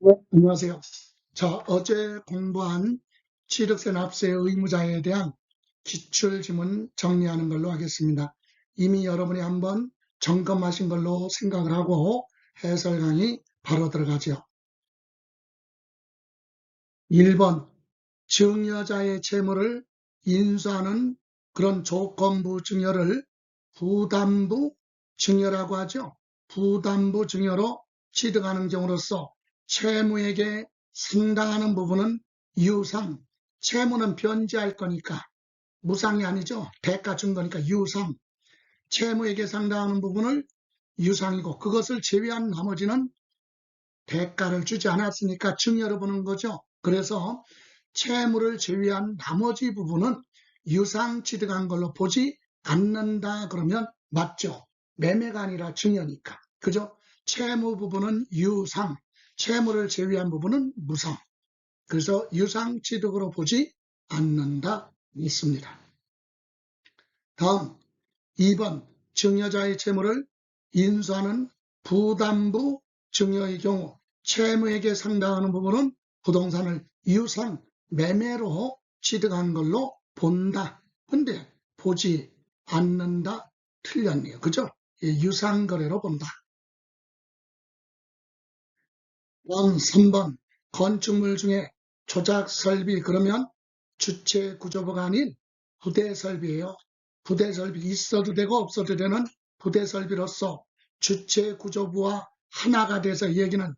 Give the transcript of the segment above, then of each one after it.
네, 안녕하세요. 자, 어제 공부한 취득세 납세 의무자에 대한 기출지문 정리하는 걸로 하겠습니다. 이미 여러분이 한번 점검하신 걸로 생각을 하고 해설 강의 바로 들어가죠. 1번, 증여자의 채무를 인수하는 그런 조건부 증여를 부담부 증여라고 하죠. 부담부 증여로 취득하는 경우로서 채무에게 상당하는 부분은 유상, 채무는 변제할 거니까 무상이 아니죠. 대가 준 거니까 유상, 채무에게 상당하는 부분을 유상이고 그것을 제외한 나머지는 대가를 주지 않았으니까 증여로 보는 거죠. 그래서 채무를 제외한 나머지 부분은 유상 취득한 걸로 보지 않는다 그러면 맞죠. 매매가 아니라 증여니까. 그죠? 채무 부분은 유상, 채무를 제외한 부분은 무상. 그래서 유상 취득으로 보지 않는다 있습니다. 다음 2번 증여자의 채무를 인수하는 부담부 증여의 경우 채무에게 상당하는 부분은 부동산을 유상 매매로 취득한 걸로 본다. 근데 보지 않는다 틀렸네요. 그죠? 유상거래로 본다. 다음 3번 건축물 중에 조작 설비 그러면 주체 구조부가 아닌 부대 설비예요. 부대 설비 있어도 되고 없어도 되는 부대 설비로서 주체 구조부와 하나가 돼서 얘기는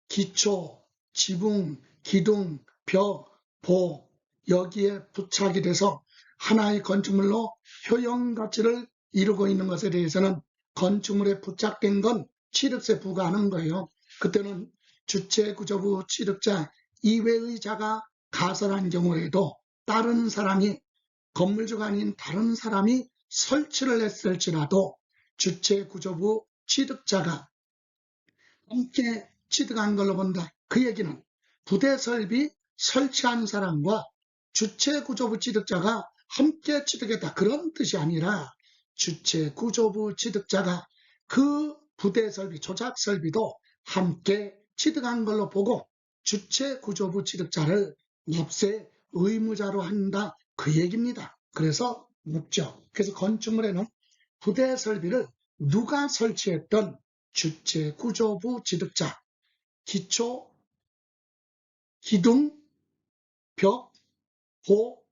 기초, 지붕, 기둥, 벽, 보 여기에 부착이 돼서 하나의 건축물로 효용 가치를 이루고 있는 것에 대해서는 건축물에 부착된 건 취득세 부과하는 거예요. 그때는 주체 구조부 취득자 이외의 자가 가설한 경우에도 다른 사람이 건물주가 아닌 다른 사람이 설치를 했을지라도 주체 구조부 취득자가 함께 취득한 걸로 본다. 그 얘기는 부대 설비 설치한 사람과 주체 구조부 취득자가 함께 취득했다. 그런 뜻이 아니라 주체 구조부 취득자가 그 부대 설비, 조작 설비도 함께 취득한 걸로 보고 주체 구조부 취득자를 납세 의무자로 한다. 그 얘기입니다. 그래서 묻죠. 그래서 건축물에는 부대 설비를 누가 설치했던 주체 구조부 취득자, 기초, 기둥, 벽, 보,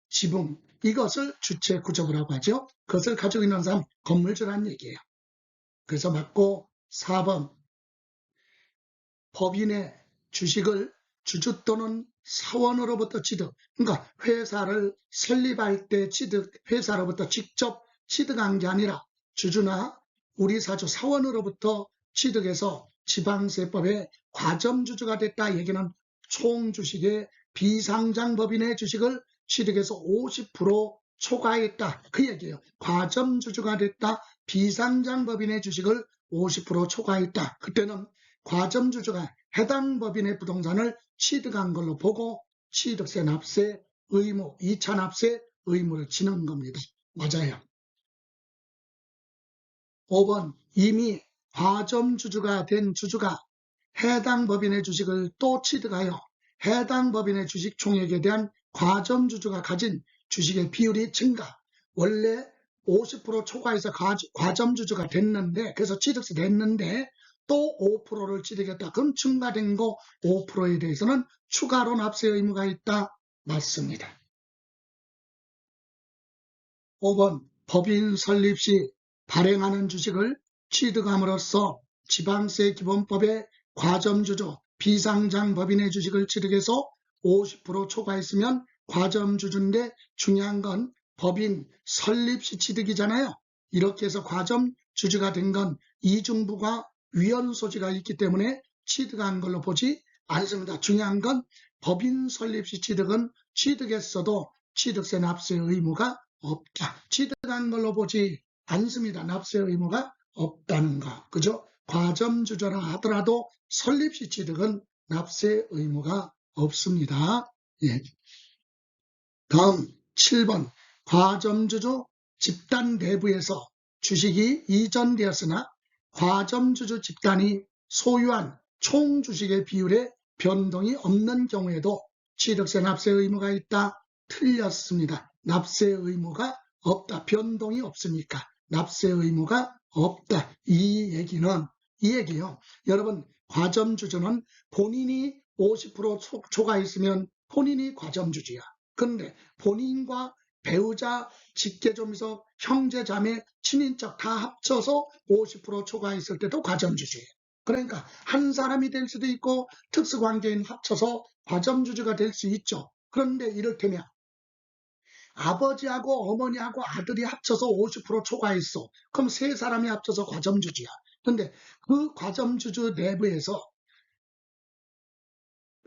지붕 이것을 주체 구조부라고 하죠. 그것을 가지고 있는 사람 건물주라는 얘기예요. 그래서 맞고 4번 법인의 주식을 주주 또는 사원으로부터 취득, 그러니까 회사를 설립할 때 취득, 회사로부터 직접 취득한 게 아니라 주주나 우리 사주 사원으로부터 취득해서 지방세법의 과점주주가 됐다 얘기는 총주식의 비상장법인의 주식을 취득해서 50% 초과했다 그 얘기예요. 과점주주가 됐다, 비상장법인의 주식을 50% 초과했다. 그때는 과점주주가 해당 법인의 부동산을 취득한 걸로 보고 취득세 납세 의무, 2차 납세 의무를 지는 겁니다. 맞아요. 5번 이미 과점주주가 된 주주가 해당 법인의 주식을 또 취득하여 해당 법인의 주식 총액에 대한 과점주주가 가진 주식의 비율이 증가. 원래 50% 초과해서 과점주주가 됐는데 그래서 취득세 냈는데 또 5%를 취득했다. 그럼 증가된 거 5%에 대해서는 추가로 납세 의무가 있다. 맞습니다. 5번 법인 설립 시 발행하는 주식을 취득함으로써 지방세 기본법의 과점주주, 비상장 법인의 주식을 취득해서 50% 초과했으면 과점주주인데 중요한 건 법인 설립 시 취득이잖아요. 이렇게 해서 과점주주가 된 건 이중부가 위헌 소지가 있기 때문에 취득한 걸로 보지 않습니다. 중요한 건 법인 설립 시 취득은 취득했어도 취득세 납세 의무가 없다. 취득한 걸로 보지 않습니다. 납세 의무가 없다는 거. 그죠? 과점주주라 하더라도 설립시 취득은 납세 의무가 없습니다. 예. 다음 7번 과점주주 집단 내부에서 주식이 이전되었으나 과점주주 집단이 소유한 총주식의 비율에 변동이 없는 경우에도 취득세 납세 의무가 있다. 틀렸습니다. 납세 의무가 없다. 변동이 없으니까 납세 의무가 없다. 이 얘기요. 여러분, 과점주주는 본인이 50% 초과했으면 본인이 과점주주야. 그런데 본인과 배우자, 직계조미석, 형제, 자매, 친인척 다 합쳐서 50% 초과했을 때도 과점주주예요. 그러니까 한 사람이 될 수도 있고 특수관계인 합쳐서 과점주주가 될 수 있죠. 그런데 이를테면 아버지하고 어머니하고 아들이 합쳐서 50% 초과했어. 그럼 세 사람이 합쳐서 과점주주야. 근데 그 과점주주 내부에서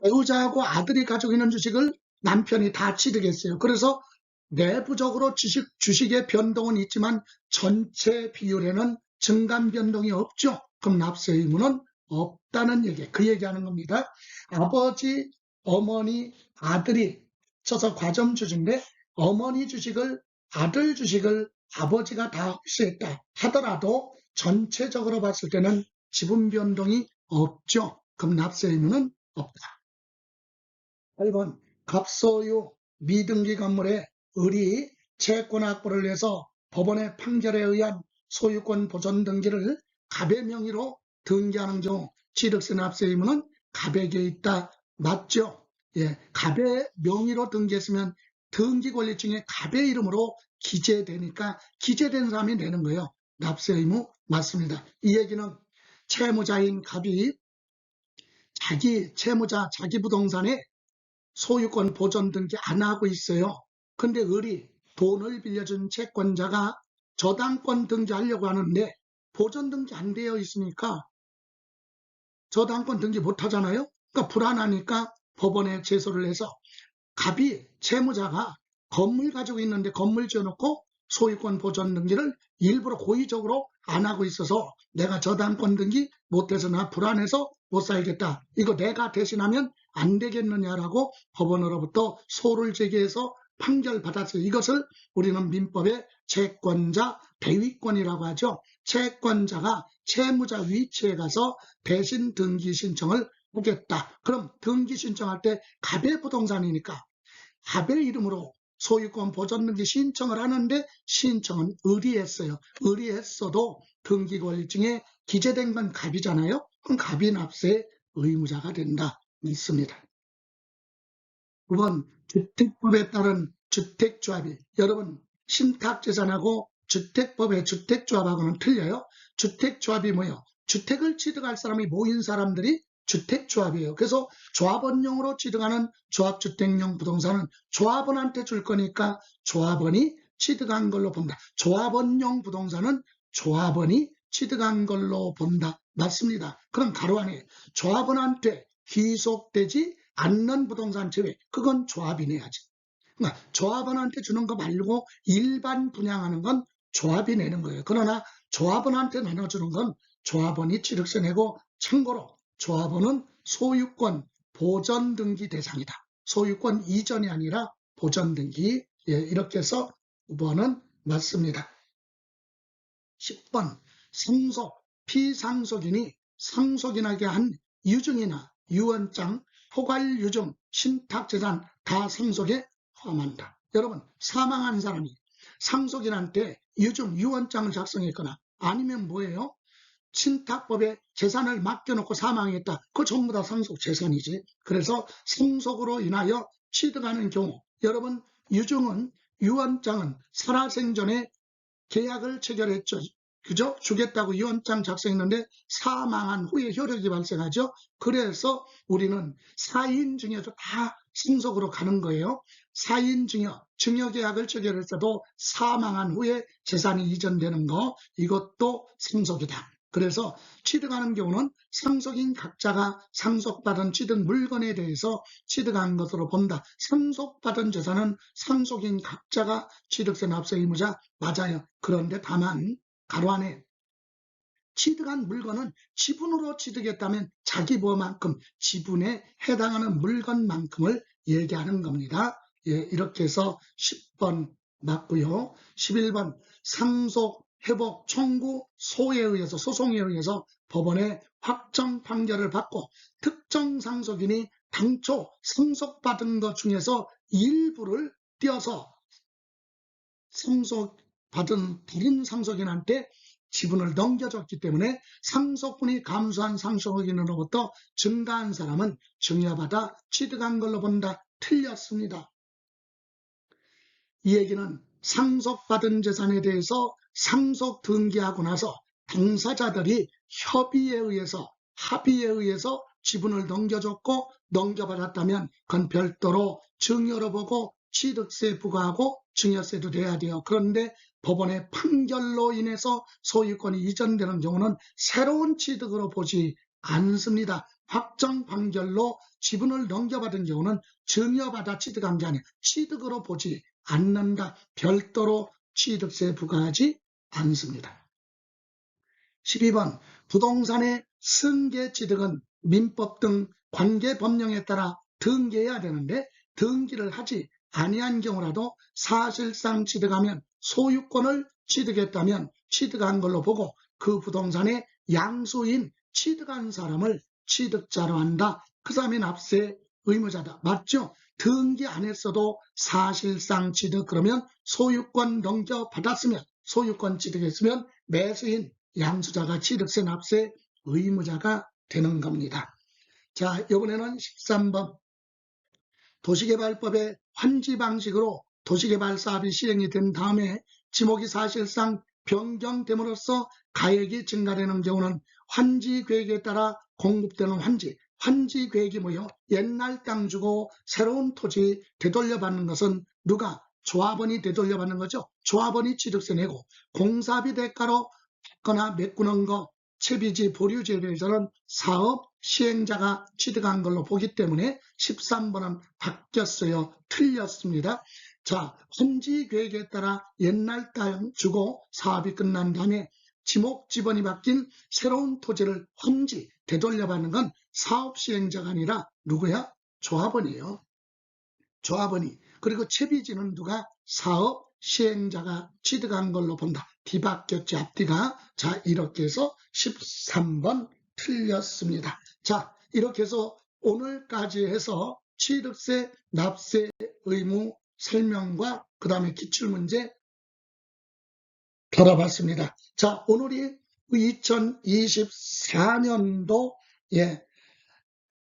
배우자하고 아들이 가지고 있는 주식을 남편이 다 취득했어요. 그래서 내부적으로 주식의 변동은 있지만 전체 비율에는 증감 변동이 없죠. 그럼 납세 의무는 없다는 얘기, 그 얘기하는 겁니다. 아버지, 어머니, 아들이 합쳐서 과점주주인데 어머니 주식을, 아들 주식을 아버지가 다 흡수했다 하더라도 전체적으로 봤을 때는 지분 변동이 없죠. 그럼 납세 의무는 없다. 8번 갑소유 미등기 건물의 을이 채권 확보를 위해서 법원의 판결에 의한 소유권 보존 등기를 갑의 명의로 등기하는 경우 취득세 납세 의무는 갑에게 있다. 맞죠? 예, 갑의 명의로 등기했으면 등기 권리증에 갑의 이름으로 기재되니까 기재된 사람이 내는 거예요. 납세 의무 맞습니다. 이 얘기는 채무자인 갑이 자기 채무자, 자기 부동산에 소유권 보존 등기 안 하고 있어요. 근데 을이 돈을 빌려준 채권자가 저당권 등기하려고 하는데 보존 등기 안 되어 있으니까 저당권 등기 못 하잖아요. 그러니까 불안하니까 법원에 제소를 해서 갑이 채무자가 건물 가지고 있는데 건물 지어놓고 소유권 보존 등기를 일부러 고의적으로 안 하고 있어서 내가 저당권 등기 못해서 나 불안해서 못 살겠다. 이거 내가 대신하면 안 되겠느냐라고 법원으로부터 소를 제기해서 판결받았어요. 이것을 우리는 민법의 채권자 대위권이라고 하죠. 채권자가 채무자 위치에 가서 대신 등기 신청을 하겠다. 그럼 등기 신청할 때 갑의 부동산이니까 갑의 이름으로 소유권 보존 등기 신청을 하는데 신청은 을이 했어요. 을이 했어도 등기 권리증에 기재된 건 갑이잖아요. 그럼 갑이 납세 의무자가 된다. 있습니다. 9번 주택법에 따른 주택조합이 여러분 신탁재산하고 주택법의 주택조합하고는 틀려요. 주택조합이 뭐예요? 주택을 취득할 사람이 모인 사람들이 주택조합이에요. 그래서 조합원용으로 취득하는 조합주택용 부동산은 조합원한테 줄 거니까 조합원이 취득한 걸로 본다. 조합원용 부동산은 조합원이 취득한 걸로 본다. 맞습니다. 그럼 가로 안에 조합원한테 귀속되지 않는 부동산 제외, 그건 조합이 내야지. 그러니까 조합원한테 주는 거 말고 일반 분양하는 건 조합이 내는 거예요. 그러나 조합원한테 나눠주는 건 조합원이 취득세 내고, 참고로 조합원은 소유권 보전 등기 대상이다. 소유권 이전이 아니라 보전 등기. 예, 이렇게 해서 9번은 맞습니다. 10번 상속, 피상속인이 상속인에게 한 유증이나 유언장, 포괄유증, 신탁재산 다 상속에 포함한다. 여러분, 사망한 사람이 상속인한테 유증, 유언장을 작성했거나 아니면 뭐예요? 신탁법에 재산을 맡겨놓고 사망했다. 그거 전부 다 상속 재산이지. 그래서 상속으로 인하여 취득하는 경우, 여러분 유증은, 유언장은 살아생전에 계약을 체결했죠. 그죠? 주겠다고 유언장 작성했는데 사망한 후에 효력이 발생하죠. 그래서 우리는 사인증여도 다 상속으로 가는 거예요. 사인증여, 증여계약을 체결할 때도 사망한 후에 재산이 이전되는 거, 이것도 상속이다. 그래서 취득하는 경우는 상속인 각자가 상속받은 취득 물건에 대해서 취득한 것으로 본다. 상속받은 재산은 상속인 각자가 취득세 납세 의무자 맞아요. 그런데 다만 가로 안에 취득한 물건은 지분으로 취득했다면 자기 뭐만큼 지분에 해당하는 물건만큼을 얘기하는 겁니다. 예, 이렇게 해서 10번 맞고요. 11번 상속, 회복, 청구, 소에 의해서, 소송에 의해서 법원의 확정 판결을 받고 특정 상속인이 당초 상속받은 것 중에서 일부를 떼어서 상속받은 다른 상속인한테 지분을 넘겨줬기 때문에 상속분이 감소한 상속인으로부터 증가한 사람은 증여받아 취득한 걸로 본다. 틀렸습니다. 이 얘기는 상속받은 재산에 대해서 상속 등기하고 나서 당사자들이 합의에 의해서 지분을 넘겨줬고 넘겨받았다면 그건 별도로 증여로 보고 취득세 부과하고 증여세도 내야 돼요. 그런데 법원의 판결로 인해서 소유권이 이전되는 경우는 새로운 취득으로 보지 않습니다. 확정 판결로 지분을 넘겨받은 경우는 증여받아 취득한 게 아니라 취득으로 보지 않는다. 별도로 취득세 부과하지 않습니다. 12번 부동산의 승계 취득은 민법 등 관계법령에 따라 등기해야 되는데 등기를 하지 아니한 경우라도 사실상 취득하면 소유권을 취득했다면 취득한 걸로 보고 그 부동산의 양수인 취득한 사람을 취득자로 한다. 그 사람이 납세 의무자다. 맞죠? 등기 안 했어도 사실상 취득, 그러면 소유권 넘겨받았으면, 소유권 취득했으면 매수인 양수자가 취득세 납세 의무자가 되는 겁니다. 자, 이번에는 13번. 도시개발법의 환지 방식으로 도시개발 사업이 시행이 된 다음에 지목이 사실상 변경됨으로써 가액이 증가되는 경우는 환지 계획에 따라 공급되는 환지 계획이 뭐예요? 옛날 땅 주고 새로운 토지 되돌려받는 것은 누가? 조합원이 되돌려받는 거죠. 조합원이 취득세 내고 공사비 대가로 받거나 메꾸는 거, 채비지, 보류지에 대해서는 사업 시행자가 취득한 걸로 보기 때문에 13번은 바뀌었어요. 틀렸습니다. 자, 환지 계획에 따라 옛날 땅 주고 사업이 끝난 다음에 지목 지번이 바뀐 새로운 토지를 환지, 되돌려받는 건 사업 시행자가 아니라 누구야? 조합원이에요. 조합원이. 그리고 채비지는 누가? 사업 시행자가 취득한 걸로 본다. 뒤바뀌었지, 앞뒤가. 자, 이렇게 해서 13번 틀렸습니다. 자, 이렇게 해서 오늘까지 해서 취득세, 납세 의무 설명과 그 다음에 기출문제 다뤄봤습니다. 자, 오늘이 2024년도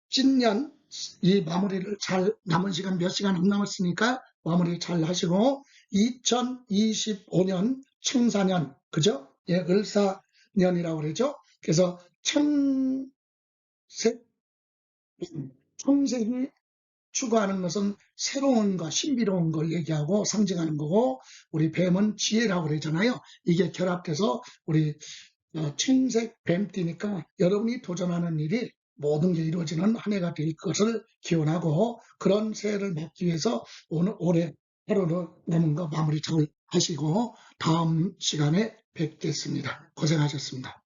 찐년 이 마무리를 잘, 남은 시간 몇 시간 안 남았으니까 마무리 잘 하시고 2025년 청사년, 그죠? 을사년이라고 그러죠. 그래서 청색이 추구하는 것은 새로운 것, 신비로운 걸 얘기하고 상징하는 거고, 우리 뱀은 지혜라고 그러잖아요. 이게 결합돼서 우리 청색 뱀띠니까 여러분이 도전하는 일이 모든 게 이루어지는 한 해가 될 것을 기원하고, 그런 새해를 맞기 위해서 올해 하루를 남은 거 마무리 잘 하시고 다음 시간에 뵙겠습니다. 고생하셨습니다.